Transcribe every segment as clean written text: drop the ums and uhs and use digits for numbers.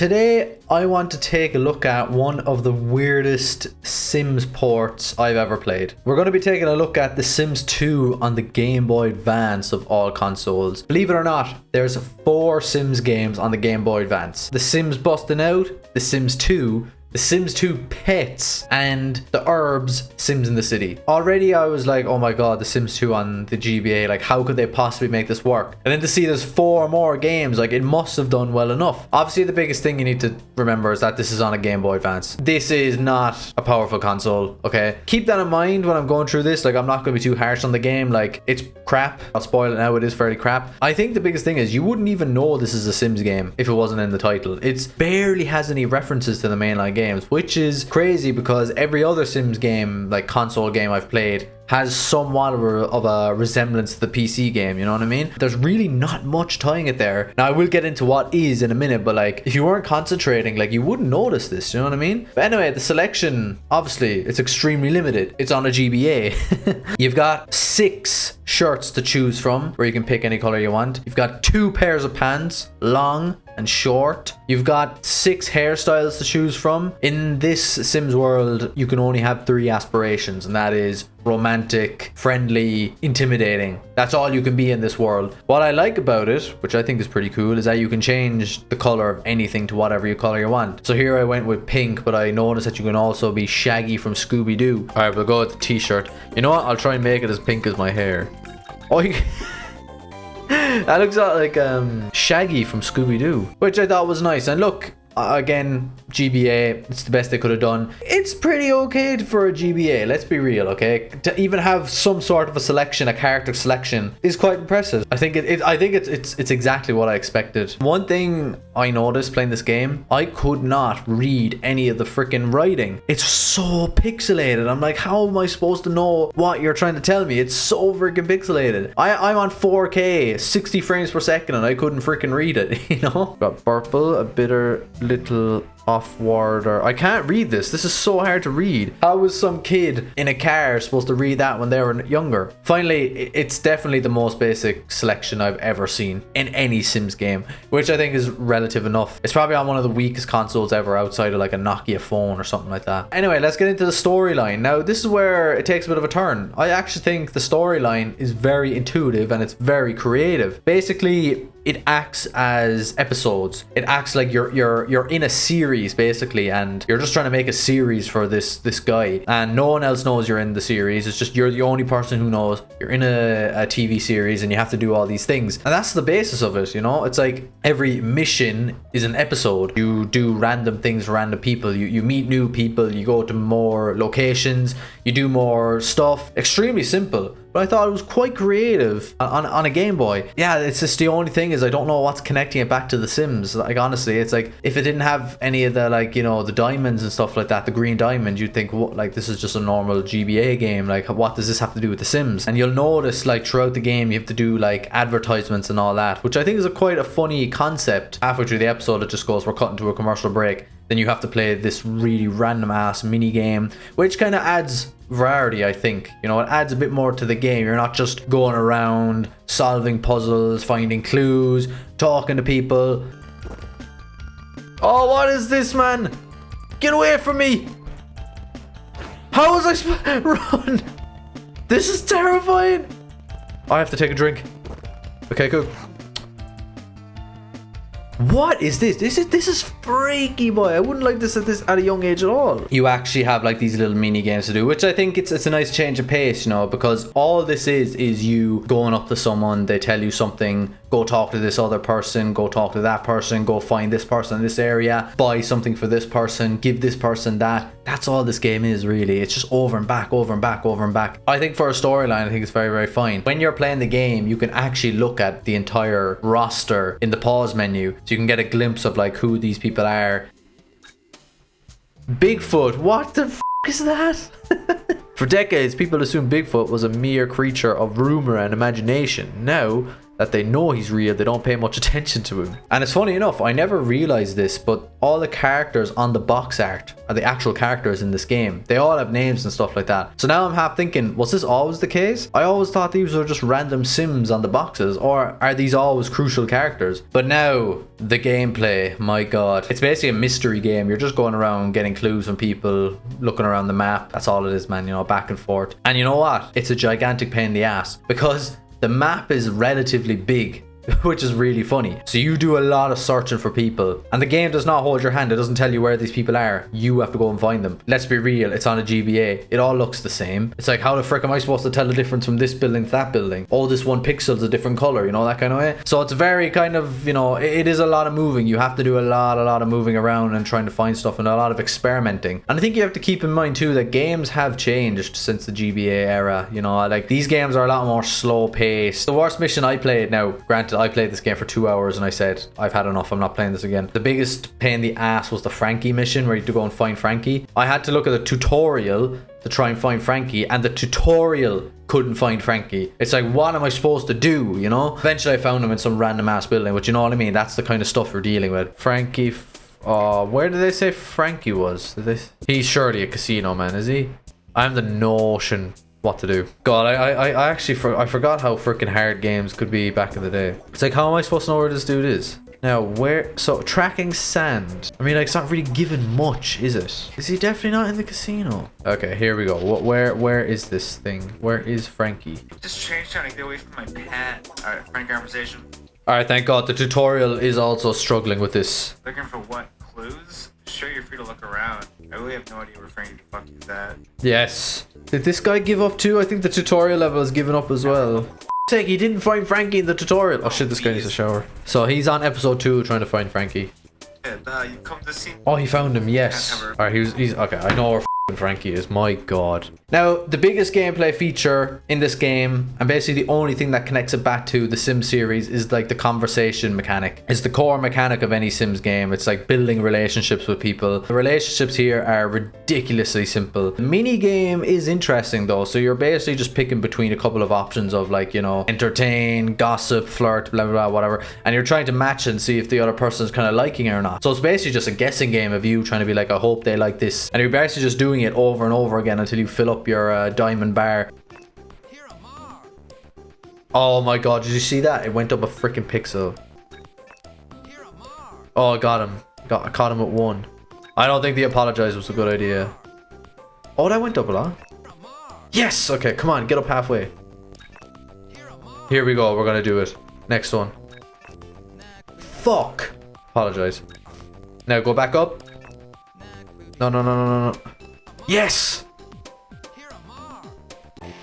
Today, I want to take a look at one of the weirdest Sims ports I've ever played. We're going to be taking a look at The Sims 2 on the Game Boy Advance of all consoles. Believe it or not, there's 4 Sims games on the Game Boy Advance. The Sims Bustin' Out, The Sims 2, The Sims 2 Pets, and the Herbs Sims in the City. Already I was like, oh my god, The Sims 2 on the GBA, like how could they possibly make this work? And then to see there's 4 more games, like it must have done well enough. Obviously the biggest thing you need to remember is that this is on a Game Boy Advance. This is not a powerful console, okay? Keep that in mind when I'm going through this. Like I'm not going to be too harsh on the game. Like it's crap. I'll spoil it now, it is fairly crap. I think the biggest thing is you wouldn't even know this is a Sims game if it wasn't in the title. It barely has any references to the mainline games, which is crazy because every other Sims game, like console game I've played, has somewhat of a resemblance to the PC game, you know what I mean? There's really not much tying it there. Now I will get into what is in a minute, but like if you weren't concentrating, like you wouldn't notice this, you know what I mean? But anyway, the selection, obviously it's extremely limited. It's on a GBA. You've got 6 shirts to choose from where you can pick any color you want. You've got 2 pairs of pants, long and short. You've got 6 hairstyles to choose from. In this Sims world, you can only have 3 aspirations, and that is romantic, friendly, intimidating. That's all you can be in this world. What I like about it, which I think is pretty cool, is that you can change the color of anything to whatever color you want. So here I went with pink, but I noticed that you can also be Shaggy from Scooby-Doo. All right, we'll go with the t-shirt. You know what? I'll try and make it as pink as my hair. Oh, that looks like Shaggy from Scooby-Doo, which I thought was nice. And look, again, GBA, it's the best they could have done. It's pretty okay for a GBA, let's be real, okay? To even have some sort of a selection, a character selection, is quite impressive. I think it's exactly what I expected. One thing I noticed playing this game, I could not read any of the freaking writing. It's so pixelated. I'm like, how am I supposed to know what you're trying to tell me? It's so freaking pixelated. I'm on 4K, 60 frames per second, and I couldn't freaking read it, you know? Got purple, a bitter little off-warder. I can't read this. This is so hard to read. How was some kid in a car supposed to read that when they were younger? Finally, it's definitely the most basic selection I've ever seen in any Sims game, which I think is relative enough. It's probably on one of the weakest consoles ever outside of like a Nokia phone or something like that. Anyway, let's get into the storyline. Now, this is where it takes a bit of a turn. I actually think the storyline is very intuitive and it's very creative. Basically, it acts as episodes. It acts like you're in a series basically, and you're just trying to make a series for this guy, and no one else knows you're in the series. It's just you're the only person who knows you're in a TV series, and you have to do all these things, and that's the basis of it, you know? It's like every mission is an episode. You do random things for random people. You meet new people, you go to more locations, you do more stuff. Extremely simple, but I thought it was quite creative on a Game Boy. Yeah, it's just the only thing is I don't know what's connecting it back to The Sims. Like honestly, it's like if it didn't have any of the, like, you know, the diamonds and stuff like that, the green diamond, you'd think, what, like this is just a normal GBA game. Like what does this have to do with The Sims? And you'll notice like throughout the game you have to do like advertisements and all that, which I think is quite a funny concept. Halfway through the episode it just goes, we're cutting to a commercial break. Then you have to play this really random ass mini game, which kind of adds variety, I think. You know, it adds a bit more to the game. You're not just going around solving puzzles, finding clues, talking to people. Oh, what is this, man? Get away from me! How was I supposed to run? This is terrifying. I have to take a drink. Okay, cool. What is this? This is freaky, boy. I wouldn't like this at a young age at all. You actually have like these little mini games to do, which I think it's a nice change of pace, you know, because all this is you going up to someone, they tell you something, go talk to this other person, go talk to that person, go find this person in this area, buy something for this person, give this person that. That's all this game is, really. It's just over and back, over and back, over and back. I think for a storyline, I think it's very, very fine. When you're playing the game, you can actually look at the entire roster in the pause menu, so you can get a glimpse of like who these people are. Bigfoot, what the f is that? For decades, people assumed Bigfoot was a mere creature of rumor and imagination. Now, that they know he's real. They don't pay much attention to him. And it's funny enough, I never realized this, but all the characters on the box art are the actual characters in this game. They all have names and stuff like that. So now I'm half thinking, was this always the case? I always thought these were just random Sims on the boxes, or are these always crucial characters? But now, the gameplay, my god. It's basically a mystery game. You're just going around getting clues from people, looking around the map. That's all it is, man, you know, back and forth. And you know what? It's a gigantic pain in the ass because the map is relatively big, which is really funny. So you do a lot of searching for people, and the game does not hold your hand. It doesn't tell you where these people are. You have to go and find them. Let's be real, it's on a GBA. It all looks the same. It's like, how the frick am I supposed to tell the difference from this building to that building? Oh, this one pixel's a different color, you know, that kind of way. So it's very kind of, you know, it is a lot of moving. You have to do a lot of moving around and trying to find stuff, and a lot of experimenting. And I think you have to keep in mind too that games have changed since the GBA era. You know, like these games are a lot more slow paced. The worst mission I played, now granted I played this game for 2 hours and I said, I've had enough, I'm not playing this again. The biggest pain in the ass was the Frankie mission, where you had to go and find Frankie. I had to look at the tutorial to try and find Frankie, and the tutorial couldn't find Frankie. It's like, what am I supposed to do, you know? Eventually I found him in some random ass building, but you know what I mean? That's the kind of stuff we're dealing with. Frankie, where did they say Frankie was? He's surely a casino man, is he? I have the notion what to do. God, I actually I forgot how freaking hard games could be back in the day. It's like, how am I supposed to know where this dude is? Now, where? So, tracking sand. I mean, like, it's not really given much, is it? Is he definitely not in the casino? Okay, here we go. Where is this thing? Where is Frankie? Just change trying to get away from my pet. Alright, frank conversation. Alright, thank God. The tutorial is also struggling with this. Looking for what? Clues? Sure, you're free to look around. I really have no idea where Frankie the fuck is at. Yes. Did this guy give up too? I think the tutorial level has given up as well. Sake, he didn't find Frankie in the tutorial. Oh shit, this guy needs a shower. So he's on episode 2 trying to find Frankie. Yeah, you come to see. Oh, he found him, yes. Alright, he's okay, I know where Frankie is, my god. Now, the biggest gameplay feature in this game, and basically the only thing that connects it back to the Sims series, is like the conversation mechanic. It's the core mechanic of any Sims game. It's like building relationships with people. The relationships here are ridiculously simple. The mini game is interesting though, so you're basically just picking between a couple of options of, like, you know, entertain, gossip, flirt, blah blah blah, whatever, and you're trying to match and see if the other person's kind of liking it or not. So it's basically just a guessing game of you trying to be like, I hope they like this, and you're basically just doing it over and over again until you fill up your diamond bar. Oh my god, did you see that? It went up a freaking pixel. Oh, I got him. I caught him at 1. I don't think the apologize was a good idea. Oh, that went up a lot. Yes! Okay, come on, get up halfway. Here we go, we're gonna do it. Next one. Fuck! Apologize. Now go back up. No. Yes!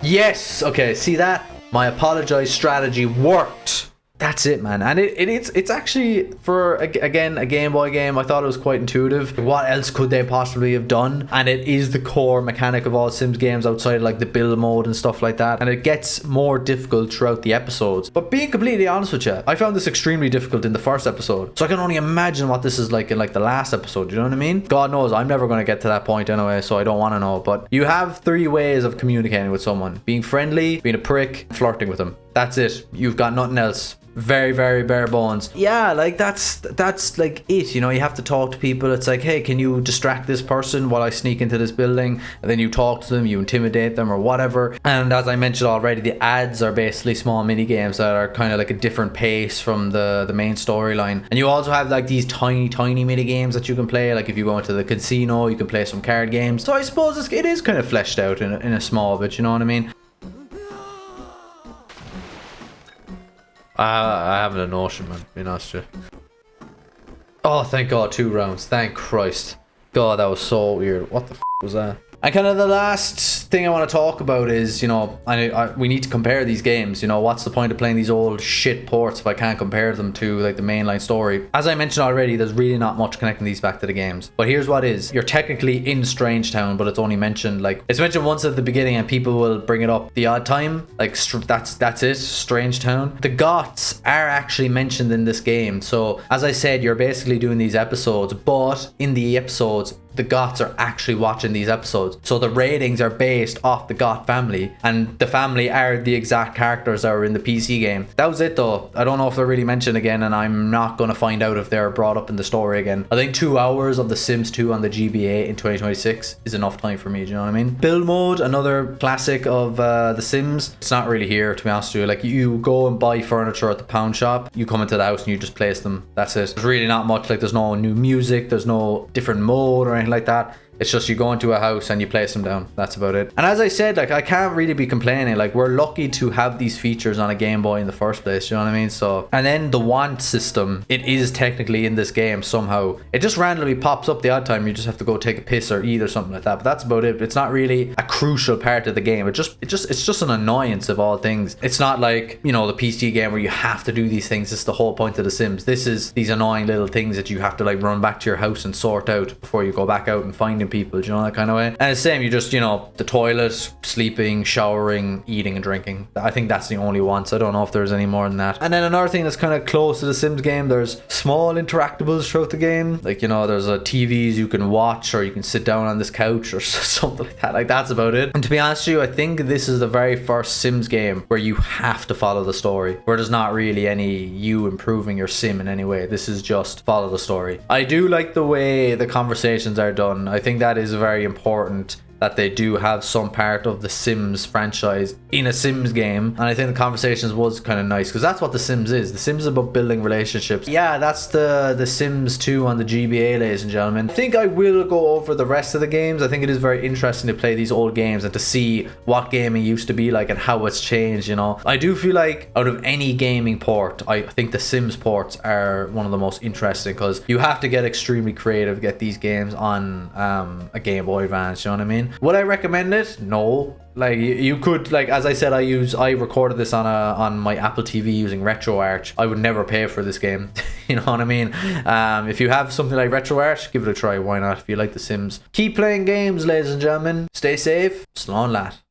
Yes! Okay, see that? My apologize strategy worked. That's it, man. And it's actually, for again a Game Boy game, I thought it was quite intuitive. What else could they possibly have done? And it is the core mechanic of all Sims games outside like the build mode and stuff like that. And it gets more difficult throughout the episodes. But being completely honest with you, I found this extremely difficult in the first episode. So I can only imagine what this is like in like the last episode. You know what I mean? God knows I'm never going to get to that point anyway, so I don't want to know. But you have 3 ways of communicating with someone: being friendly, being a prick, flirting with them. That's it. You've got nothing else. Very, very bare bones. Yeah, like that's like it, you know. You have to talk to people. It's like, hey, can you distract this person while I sneak into this building? And then you talk to them, you intimidate them or whatever. And as I mentioned already, the ads are basically small mini games that are kind of like a different pace from the main storyline. And you also have like these tiny mini games that you can play. Like if you go into the casino, you can play some card games. So I suppose it is kind of fleshed out in a small bit, you know what I mean? I haven't a notion, man, being honest with you. Oh, thank God, 2 rounds. Thank Christ. God, that was so weird. What the f was that? And kind of the last thing I want to talk about is, you know, we need to compare these games. You know, what's the point of playing these old shit ports if I can't compare them to like the mainline story? As I mentioned already, there's really not much connecting these back to the games. But here's what is. You're technically in Strangetown, but it's only mentioned like, it's mentioned once at the beginning and people will bring it up the odd time. Like that's it, Strangetown. The Goths are actually mentioned in this game. So as I said, you're basically doing these episodes, but in the episodes, the goths are actually watching these episodes. So the ratings are based off the goth family, and the family are the exact characters that were in the PC game. That was it though. I don't know if they're really mentioned again, and I'm not going to find out if they're brought up in the story again. I think 2 hours of The Sims 2 on the GBA in 2026 is enough time for me, do you know what I mean? Build mode, another classic of The Sims. It's not really here, to be honest with you. Like, you go and buy furniture at the pound shop, you come into the house and you just place them. That's it. There's really not much. Like, there's no new music, there's no different mode or anything like that. It's just you go into a house and you place them down. That's about it. And as I said, like, I can't really be complaining. Like, we're lucky to have these features on a Game Boy in the first place, you know what I mean? So, and then the want system, it is technically in this game somehow. It just randomly pops up the odd time. You just have to go take a piss or eat or something like that. But that's about it. It's not really a crucial part of the game. It's just an annoyance of all things. It's not like, you know, the PC game where you have to do these things. It's the whole point of The Sims. This is these annoying little things that you have to like run back to your house and sort out before you go back out and find people, you know, that kind of way. And it's the same, you just, you know, the toilet, sleeping, showering, eating and drinking. I think that's the only wants. I don't know if there's any more than that. And then another thing that's kind of close to the Sims game, there's small interactables throughout the game. Like, you know, there's a TVs you can watch, or you can sit down on this couch or something like that. Like, that's about it. And to be honest with you, I think this is the very first Sims game where you have to follow the story, where there's not really any you improving your sim in any way. This is just follow the story. I do like the way the conversations are done. I think that is very important, that they do have some part of the Sims franchise in a Sims game. And I think the conversations was kind of nice, because that's what the Sims is. The Sims is about building relationships. Yeah, that's the Sims 2 on the GBA, ladies and gentlemen. I think I will go over the rest of the games. I think it is very interesting to play these old games and to see what gaming used to be like and how it's changed, you know. I do feel like out of any gaming port, I think the Sims ports are one of the most interesting, because you have to get extremely creative to get these games on a Game Boy Advance, you know what I mean? Would I recommend it? No. Like, you could, like, as I said, I recorded this on my Apple TV using RetroArch. I would never pay for this game. You know what I mean? If you have something like RetroArch, give it a try. Why not? If you like The Sims, keep playing games, ladies and gentlemen. Stay safe. Slán leat.